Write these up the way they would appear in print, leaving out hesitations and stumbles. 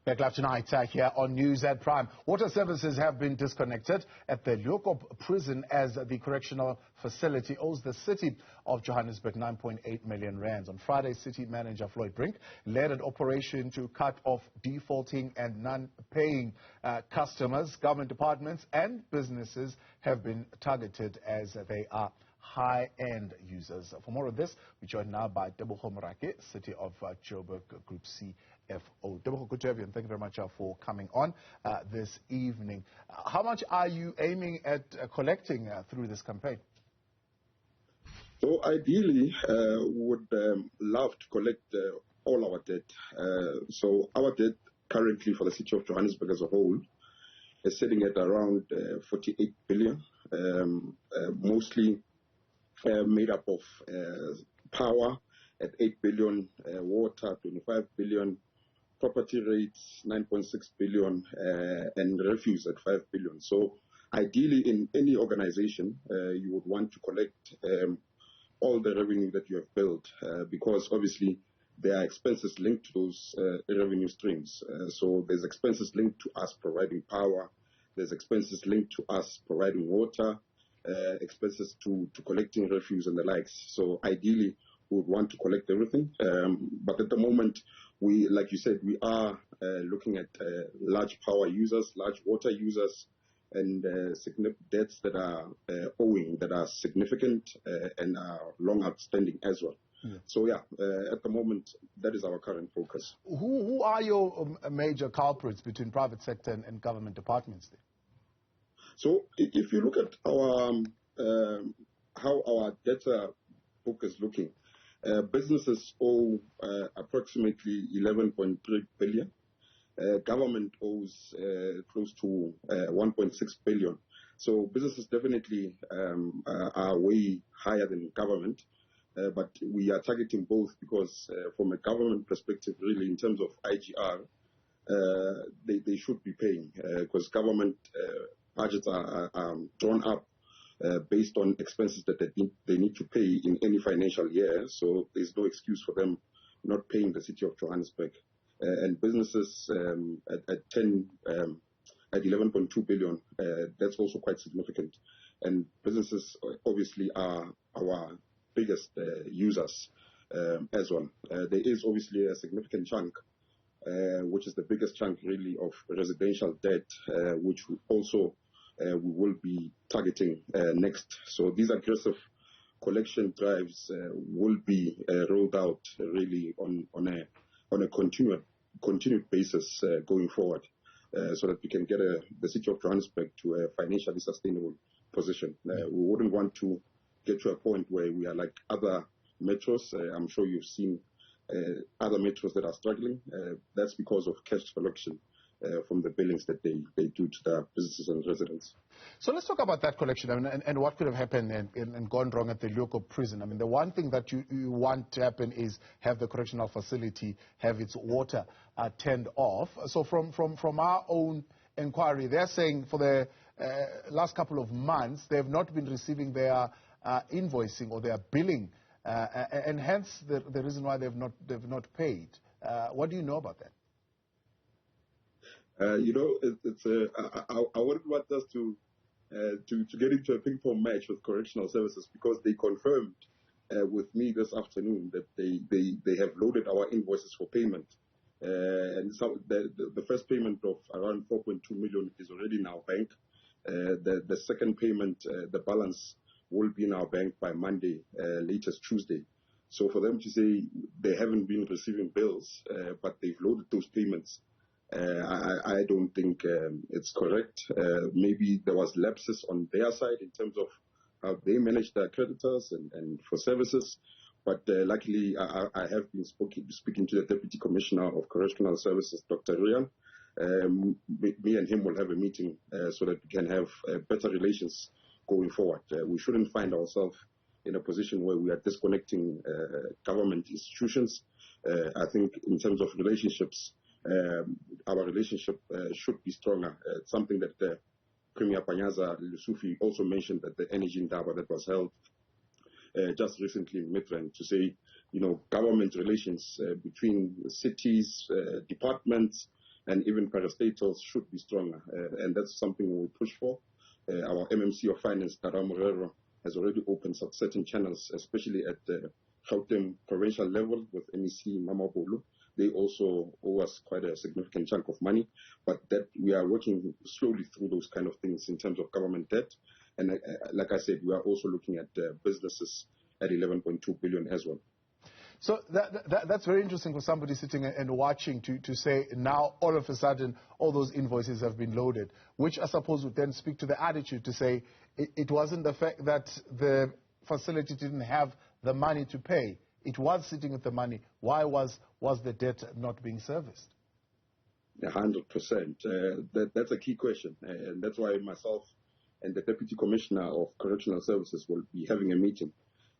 Back live tonight here on News at Prime. Water services have been disconnected at the Leeuwkop Prison as the correctional facility owes the City of Johannesburg 9.8 million rands. On Friday, City Manager Floyd Brink led an operation to cut off defaulting and non-paying customers. Government departments and businesses have been targeted as they are high-end users. For more of this, we're joined now by Tebogo Moraka, City of Joburg Group CFO. Tebogo, good to have you, and thank you very much for coming on this evening. How much are you aiming at collecting through this campaign? So ideally, we would love to collect all our debt. So our debt currently for the City of Johannesburg as a whole is sitting at around 48 billion, mostly made up of power at 8 billion, water 25 billion, property rates 9.6 billion, and refuse at 5 billion. So ideally in any organization, you would want to collect all the revenue that you have built, because obviously there are expenses linked to those revenue streams. So there's expenses linked to us providing power, there's expenses linked to us providing water, expenses to collecting refuse and the likes. So ideally, we would want to collect everything. But at the moment, we, like you said, we are looking at large power users, large water users, and debts that are owing, that are significant and are long outstanding as well. Yeah. So yeah, at the moment, that is our current focus. Who are your major culprits between private sector and government departments there? So if you look at our how our data book is looking, businesses owe approximately 11.3 billion. Government owes close to 1.6 billion. So businesses definitely are way higher than government, but we are targeting both because from a government perspective, really in terms of IGR, they should be paying because government budgets are drawn up based on expenses that they need to pay in any financial year. So there's no excuse for them not paying the City of Johannesburg. And businesses at 11.2 billion, that's also quite significant. And businesses obviously are our biggest users as well. There is obviously a significant chunk, which is the biggest chunk really of residential debt, which also we will be targeting next. So these aggressive collection drives will be rolled out really on a continued basis going forward, so that we can get the City of Johannesburg to a financially sustainable position. We wouldn't want to get to a point where we are like other metros. I'm sure you've seen other metros that are struggling. That's because of cash collection from the billings that they do to the businesses and residents. So let's talk about that collection and what could have happened and gone wrong at the Leeuwkop Prison. I mean, the one thing that you want to happen is have the correctional facility have its water turned off. So from our own inquiry, they're saying for the last couple of months, they have not been receiving their invoicing or their billing, and hence the reason why they've not paid. What do you know about that? You know, I wouldn't want us to get into a ping-pong match with correctional services because they confirmed with me this afternoon that they have loaded our invoices for payment. And so the first payment of around 4.2 million is already in our bank. The second payment, the balance will be in our bank by Monday, latest Tuesday. So for them to say they haven't been receiving bills, but they've loaded those payments, I don't think it's correct. Maybe there was lapses on their side in terms of how they manage their creditors and for services. But luckily, I have been speaking to the Deputy Commissioner of Correctional Services, Dr. Rian. Me and him will have a meeting so that we can have better relations going forward. We shouldn't find ourselves in a position where we are disconnecting government institutions. I think in terms of relationships, our relationship should be stronger. It's something that Premier Panyaza Lusufi also mentioned at the Energy Indaba that was held just recently in Midrand to say, you know, government relations between cities, departments, and even parastatals should be stronger, and that's something we will push for. Our MMC of Finance, Tara Morero, has already opened certain channels, especially at the Gauteng provincial level with MEC Mama Bolu. They also owe us quite a significant chunk of money, but that we are working slowly through those kind of things in terms of government debt. And like I said, we are also looking at businesses at 11.2 billion as well. So that's very interesting for somebody sitting and watching to say now all of a sudden all those invoices have been loaded, which I suppose would then speak to the attitude to say it wasn't the fact that the facility didn't have the money to pay. It was sitting with the money. Why was the debt not being serviced? 100%. That's a key question. And that's why myself and the Deputy Commissioner of Correctional Services will be having a meeting.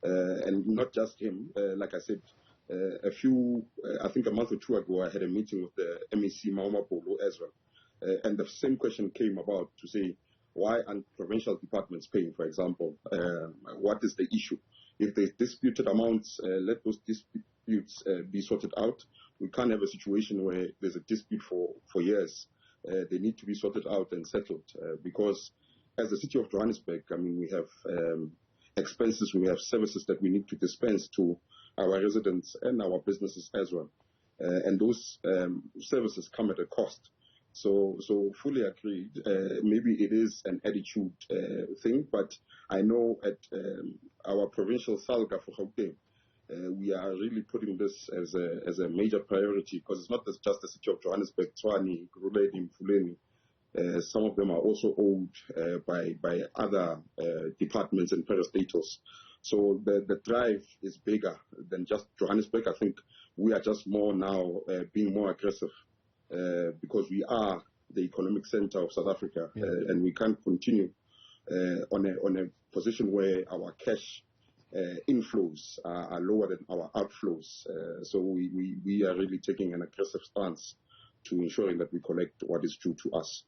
And not just him. Like I said, I think a month or two ago, I had a meeting with the MEC Mama Polo as well. And the same question came about to say, why aren't provincial departments paying, for example? What is the issue? If there's disputed amounts, let those disputes be sorted out. We can't have a situation where there's a dispute for years. They need to be sorted out and settled because as the City of Johannesburg, I mean, we have expenses, we have services that we need to dispense to our residents and our businesses as well. And those services come at a cost. So fully agreed. Maybe it is an attitude thing, but I know at our provincial Salga for Gauteng, we are really putting this as a major priority because it's not just the City of Johannesburg, Tshwane, Gruleni, Mfuleni. Some of them are also owned by other departments and parastatals. So the drive is bigger than just Johannesburg. I think we are just more now being more aggressive because we are the economic center of South Africa, and we can't continue on a position where our cash inflows are lower than our outflows. So we are really taking an aggressive stance to ensuring that we collect what is due to us.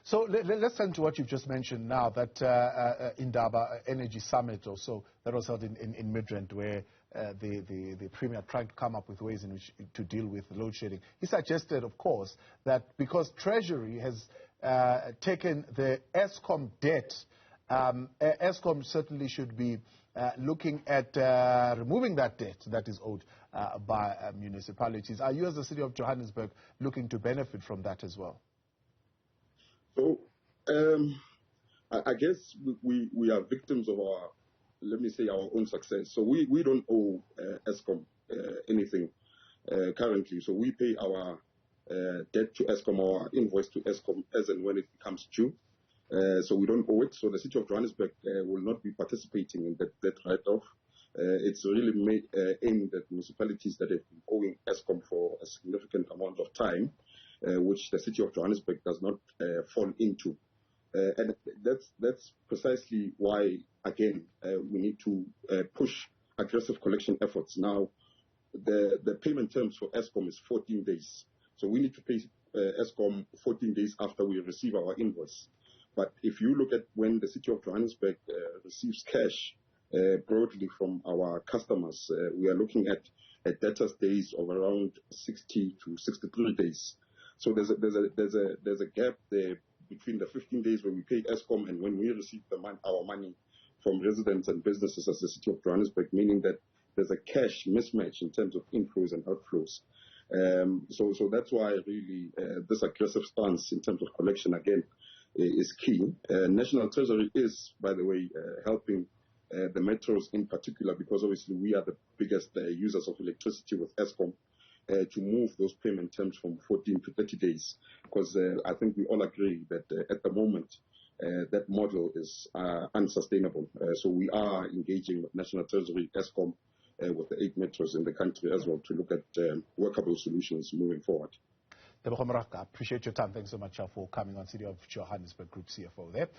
So let's turn to what you've just mentioned now, that Indaba Energy Summit also that was held in Midrand, where the Premier tried to come up with ways in which to deal with load shedding. He suggested, of course, that because Treasury has taken the Eskom debt, Eskom certainly should be looking at removing that debt that is owed by municipalities. Are you, as the City of Johannesburg, looking to benefit from that as well? So, I guess we are victims of our, let me say, our own success. So we don't owe Eskom anything currently. So we pay our debt to Eskom or our invoice to Eskom as and when it becomes due. So we don't owe it. So the City of Johannesburg will not be participating in that write-off. It's really aimed at municipalities that have been owing Eskom for a significant amount of time. Which the City of Johannesburg does not fall into. And that's precisely why, again, we need to push aggressive collection efforts. Now, the payment terms for Eskom is 14 days. So we need to pay Eskom 14 days after we receive our invoice. But if you look at when the City of Johannesburg receives cash broadly from our customers, we are looking at debtors days of around 60 to 63 days. So there's a gap there between the 15 days when we pay Eskom and when we receive our money from residents and businesses as the City of Johannesburg, meaning that there's a cash mismatch in terms of inflows and outflows. So that's why really this aggressive stance in terms of collection again is key. National Treasury is, by the way, helping the metros in particular because obviously we are the biggest users of electricity with Eskom. To move those payment terms from 14 to 30 days, because I think we all agree that at the moment that model is unsustainable. So we are engaging with National Treasury, Eskom, with the 8 metros in the country as well to look at workable solutions moving forward. Tebogo Moraka, appreciate your time. Thanks so much for coming on City of Johannesburg Group CFO there.